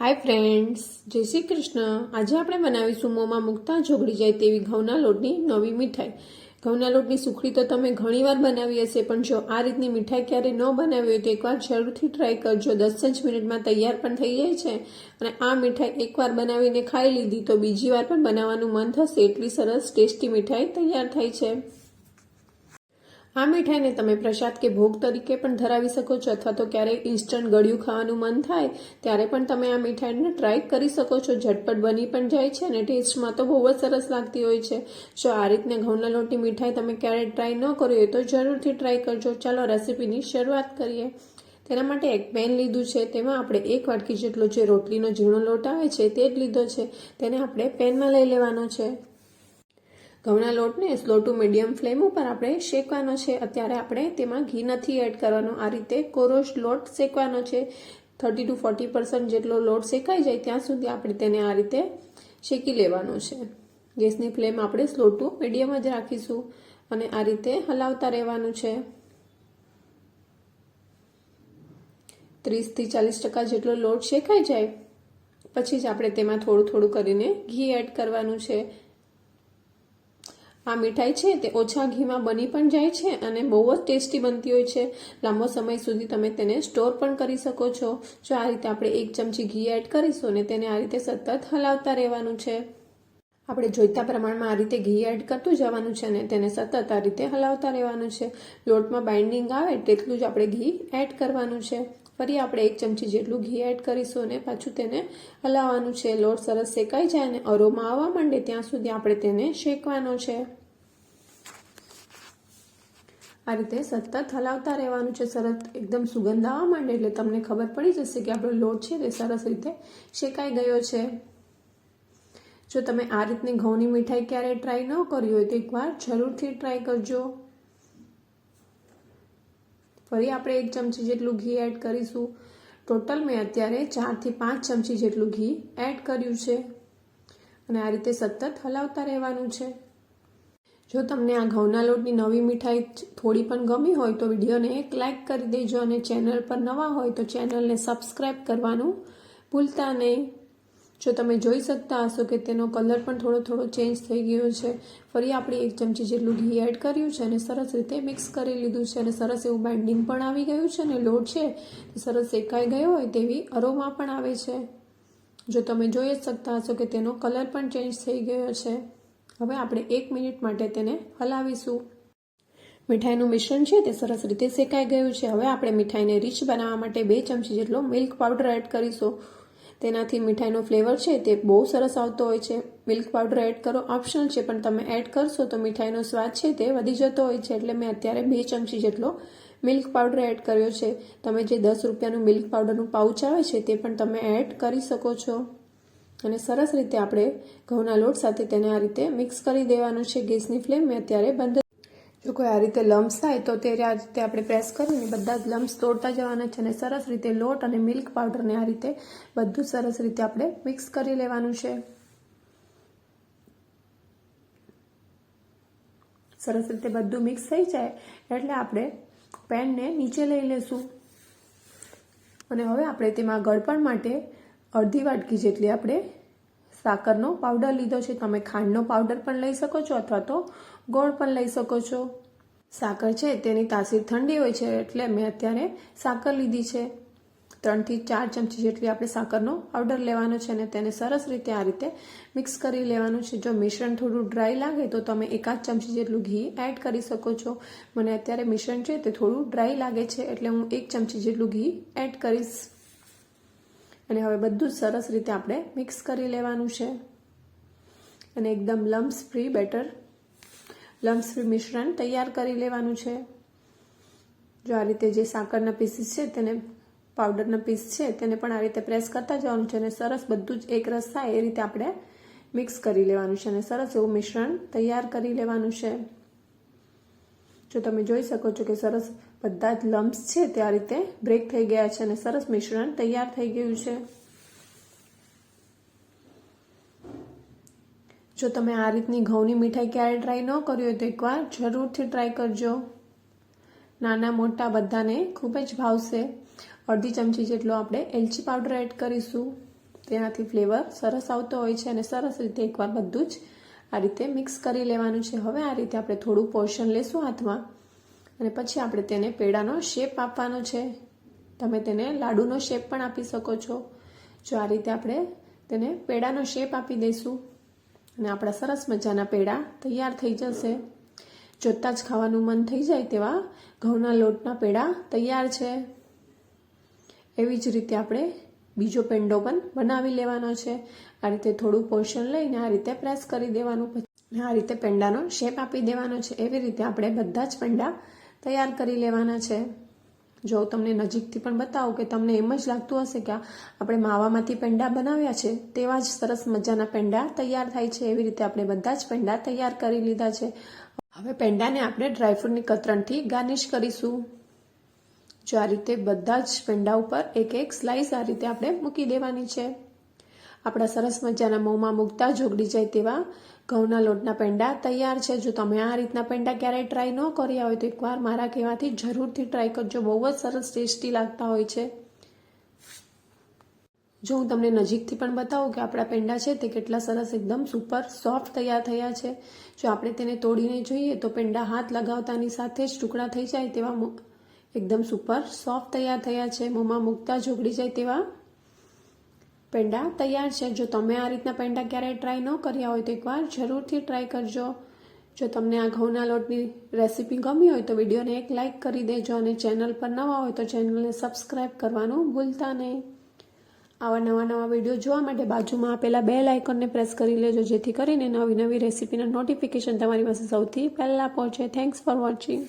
Hi friends, જય શ્રી કૃષ્ણ. આજે આપણે બનાવીશું મોંમાં મૂકતા જોગડી જાય તેવી ઘઉંના લોટની નવી મીઠાઈ. ઘઉંના લોટની સુખડી તો તમે ઘણીવાર બનાવી હશે, પણ જો આ રીતની મીઠાઈ ક્યારે ન બનાવી હોય તો એકવાર જરૂરથી ટ્રાય કરજો. 10 જ મિનિટમાં તૈયાર પણ થઈ જાય છે. અને આ મીઠાઈ એકવાર બનાવીને ખાઈ લીધી તો બીજી વાર પણ બનાવવાનું મન થશે. એટલી સરસ ટેસ્ટી મીઠાઈ તૈયાર થાય છે. આ મીઠાઈને તમે પ્રસાદ કે ભોગ તરીકે પણ ધરાવી શકો છો, અથવા તો ક્યારેક ઇન્સ્ટન્ટ ગળ્યું ખાવાનું મન થાય ત્યારે પણ તમે આ મીઠાઈને ટ્રાય કરી શકો છો. ઝટપટ બની પણ જાય છે અને ટેસ્ટમાં તો બહુ જ સરસ લાગતી હોય છે. જો આ રીતના ઘઉંના લોટની મીઠાઈ તમે ક્યારેય ટ્રાય ન કરી હોય તો જરૂરથી ટ્રાય કરજો. ચાલો રેસીપીની શરૂઆત કરીએ. તેના માટે એક પેન લીધું છે. તેમાં આપણે 1 વાટકી જેટલો જે રોટલીનો ઝીણો લોટ આવે છે તે જ લીધો છે. તેને આપણે પેનમાં લઈ લેવાનો છે. ઘઉંના લોટને સ્લો ટુ મીડિયમ ફ્લેમ ઉપર આપણે શેકવાનો છે. અત્યારે આપણે તેમાં ઘી નથી એડ કરવાનો. આ રીતે કોરો લોટ શેકવાનો છે. 30 to 40% જેટલો લોટ શેકાઈ જાય ત્યાં સુધી આપણે તેને આ રીતે શેકી લેવાનો છે. ગેસની ફ્લેમ આપણે સ્લો ટુ મીડિયમ જ રાખીશું અને આ રીતે હલાવતા રહેવાનું છે. 30 થી 40% જેટલો લોટ શેકાઈ જાય પછી જ આપણે તેમાં થોડું થોડું કરીને ઘી એડ કરવાનું છે. આ મીઠાઈ છે તે ઓછા ઘીમાં બની પણ જાય છે અને બહુ જ ટેસ્ટી બનતી હોય છે. લાંબો સમય સુધી તમે તેને સ્ટોર પણ કરી શકો છો. જો આ રીતે આપણે 1 ચમચી ઘી એડ કરીશું અને તેને આ રીતે સતત હલાવતા રહેવાનું છે. આપણે જોઈતા પ્રમાણમાં આ રીતે ઘી એડ કરતું જવાનું છે અને તેને સતત આ રીતે હલાવતા રહેવાનું છે. લોટમાં બાઇન્ડિંગ આવે તેટલું જ આપણે ઘી એડ કરવાનું છે. ફરી આપણે 1 ચમચી જેટલું ઘી એડ કરીશું અને પાછું તેને હલાવવાનું છે. લોટ સરસ શેકાઈ જાય અને અરોમા આવવા માંડે ત્યાં સુધી આપણે તેને શેકવાનો છે. આ રીતે સતત હલાવતા રહેવાનું છે. સરસ એકદમ સુગંધ આવવા માંડે એટલે તમને ખબર પડી જશે કે આપણો લોટ છે તે સરસ રીતે શેકાઈ ગયો છે. જો તમે આ રીતની ઘઉંની મીઠાઈ ક્યારેય ટ્રાય ન કરી હોય તો એકવાર જરૂરથી ટ્રાય કરજો. ફરી આપણે 1 ચમચી જેટલું ઘી એડ કરીશું. ટોટલ મેં અત્યારે 4 થી 5 ચમચી જેટલું ઘી એડ કર્યું છે અને આ રીતે સતત હલાવતા રહેવાનું છે. જો તમને આ ઘઉંના લોટની નવી મીઠાઈ થોડી પણ ગમી હોય તો વિડીયોને એક લાઇક કરી દેજો અને ચેનલ પર નવા હોય તો ચેનલને સબસ્ક્રાઈબ કરવાનું ભૂલતા નહીં. જો તમે જોઈ શકતા હશો કે તેનો કલર પણ થોડો ચેન્જ થઈ ગયો છે. ફરી આપણે 1 ચમચી જેટલું ઘી એડ કર્યું છે અને સરસ રીતે મિક્સ કરી લીધું છે અને સરસ એવું બાઇન્ડિંગ પણ આવી ગયું છે અને લોટ છે તે સરસ શેકાઈ ગયો હોય તેવી અરોમા પણ આવે છે. જો તમે જોઈ જ શકતા હશો કે તેનો કલર પણ ચેન્જ થઈ ગયો છે. હવે આપણે 1 મિનિટ માટે તેને હલાવીશું. મીઠાઈનું મિશ્રણ છે તે સરસ રીતે શેકાઈ ગયું છે. હવે આપણે મીઠાઈને રીચ બનાવવા માટે 2 ચમચી જેટલો મિલ્ક પાવડર એડ કરીશું. તેનાથી મીઠાઈનો ફ્લેવર છે તે બહુ સરસ આવતો હોય છે. મિલ્ક પાવડર એડ કરો ઓપ્શનલ છે, પણ તમે એડ કરશો તો મીઠાઈનો સ્વાદ છે તે વધી જતો હોય છે. એટલે મેં અત્યારે 2 ચમચી જેટલો મિલ્ક પાવડર એડ કર્યો છે. તમે જે 10 રૂપિયાનું મિલ્ક પાવડરનું પાઉચ આવે છે તે પણ તમે એડ કરી શકો છો. અને સરસ રીતે આપણે ઘઉંના લોટ સાથે તેને આ રીતે મિક્સ કરી દેવાનું છે. ગેસની ફ્લેમ મેં અત્યારે બંધ. જો કોઈ આ રીતે લમ્સ થાય તો તે આ રીતે આપણે પ્રેસ કરીને બધા જ લમ્સ તોડતા જવાના છે અને સરસ રીતે લોટ અને મિલ્ક પાવડરને આ રીતે બધું સરસ રીતે આપણે મિક્સ કરી લેવાનું છે. સરસ રીતે બધું મિક્સ થઈ જાય એટલે આપણે પેનને નીચે લઈ લેશું અને હવે આપણે તેમાં ગળપણ માટે અડધી વાટકી જેટલી આપણે સાકરનો પાવડર લીધો છે. તમે ખાંડનો પાવડર પણ લઈ શકો છો અથવા તો ગોળ પણ લઈ શકો છો. સાકર છે તેની તાસીર ઠંડી હોય છે એટલે મેં અત્યારે સાકર લીધી છે. 3 થી 4 ચમચી જેટલી આપણે સાકરનો પાવડર લેવાનો છે અને તેને સરસ રીતે આ રીતે મિક્સ કરી લેવાનું છે. જો મિશ્રણ થોડું ડ્રાય લાગે તો તમે 1 ચમચી જેટલું ઘી એડ કરી શકો છો. મને અત્યારે મિશ્રણ છે તે થોડું ડ્રાય લાગે છે એટલે હું 1 ચમચી જેટલું ઘી એડ કરીશ અને હવે બધું જ સરસ રીતે આપણે મિક્સ કરી લેવાનું છે અને એકદમ લમ્સ ફ્રી મિશ્રણ તૈયાર કરી લેવાનું છે. જો આ રીતે જે સાકરના પીસીસ છે તેને પાવડરના પીસ છે તેને પણ આ રીતે પ્રેસ કરતા જવાનું છે અને સરસ બધું જ એક રસ થાય એ રીતે આપણે મિક્સ કરી લેવાનું છે અને સરસ એવું મિશ્રણ તૈયાર કરી લેવાનું છે. જો તમે જોઈ શકો છો કે સરસ બધા જ લમ્સ છે તે આ રીતે બ્રેક થઈ ગયા છે અને સરસ મિશ્રણ તૈયાર થઈ ગયું છે. જો તમે આ રીતની ઘઉંની મીઠાઈ ક્યારે ટ્રાય ન કરી હોય તો એકવાર જરૂરથી ટ્રાય કરજો. નાના મોટા બધાને ખૂબ જ ભાવશે. અડધી ચમચી જેટલો આપણે એલચી પાવડર એડ કરીશું. તેનાથી ફ્લેવર સરસ આવતો હોય છે અને સરસ રીતે એકવાર બધું જ આ રીતે મિક્સ કરી લેવાનું છે. હવે આ રીતે આપણે થોડું પોર્શન લેશું હાથમાં અને પછી આપણે તેને પેડાનો શેપ આપવાનો છે. તમે તેને લાડુનો શેપ પણ આપી શકો છો. જો આ રીતે આપણે તેને પેડાનો શેપ આપી દઈશું અને આપણા સરસ મજાના પેડા તૈયાર થઈ જશે. જોતાં જ ખાવાનું મન થઈ જાય તેવા ઘઉંના લોટના પેડા તૈયાર છે. એવી જ રીતે આપણે બીજો પેંડો પણ બનાવી લેવાનો છે. આ રીતે થોડું પોર્શન લઈને આ રીતે પ્રેસ કરી દેવાનું, પછી આ રીતે પેંડાનો શેપ આપી દેવાનો છે. એવી રીતે આપણે બધા જ પેંડા તૈયાર કરી લેવાના છે. જો તમને નજીકથી પણ બતાવો કે તમને એમ જ લાગતું હશે કે આપણે માવામાંથી પેંડા બનાવ્યા છે તેવા જ સરસ મજાના પેંડા તૈયાર થાય છે. એવી રીતે આપણે બધા જ પેંડા તૈયાર કરી લીધા છે. હવે પેંડાને આપણે ડ્રાયફ્રૂટની કતરણથી ગાર્નિશ કરીશું. જો આ રીતે બધા જ પેંડા ઉપર એક એક સ્લાઇસ આ રીતે આપણે મૂકી દેવાની છે. આપણા સરસ મજાના મોંમાં મૂકતા જ ઓગળી જાય તેવા ઘઉંના લોટના પેંડા તૈયાર છે. જો તમે આ રીતના પેંડા ક્યારેય ટ્રાય ન કર્યા હોય તો એકવાર મારા કહેવાથી જરૂરથી ટ્રાય કરજો. બહુ જ સરસ ટેસ્ટી લાગતા હોય છે. જો હું તમને નજીકથી પણ બતાવું કે આપણા પેંડા છે તે કેટલા સરસ એકદમ સુપર સોફ્ટ તૈયાર થયા છે. જો આપણે તેને તોડીને જોઈએ તો પેંડા હાથ લગાવતાની સાથે જ ટુકડા થઈ જાય તેવા એકદમ સુપર સોફ્ટ તૈયાર થયા છે. મોંમાં મૂકતા જ ઓગળી જાય તેવા પેંડા તૈયાર છે. જો તમે આ રીતના પેંડા ક્યારેય ટ્રાય ન કર્યા હોય તો એકવાર જરૂરથી ટ્રાય કરજો. જો તમને આ ઘઉંના લોટની રેસીપી ગમી હોય તો વિડીયોને એક લાઇક કરી દેજો અને ચેનલ પર નવા હોય તો ચેનલને સબસ્ક્રાઈબ કરવાનું ભૂલતા નહીં. આવા નવા વિડીયો જોવા માટે બાજુમાં આપેલા બેલ આઇકોનને પ્રેસ કરી લેજો, જેથી કરીને નવી રેસીપીના નોટિફિકેશન તમારી પાસે સૌથી પહેલાં પહોંચે. Thanks for watching.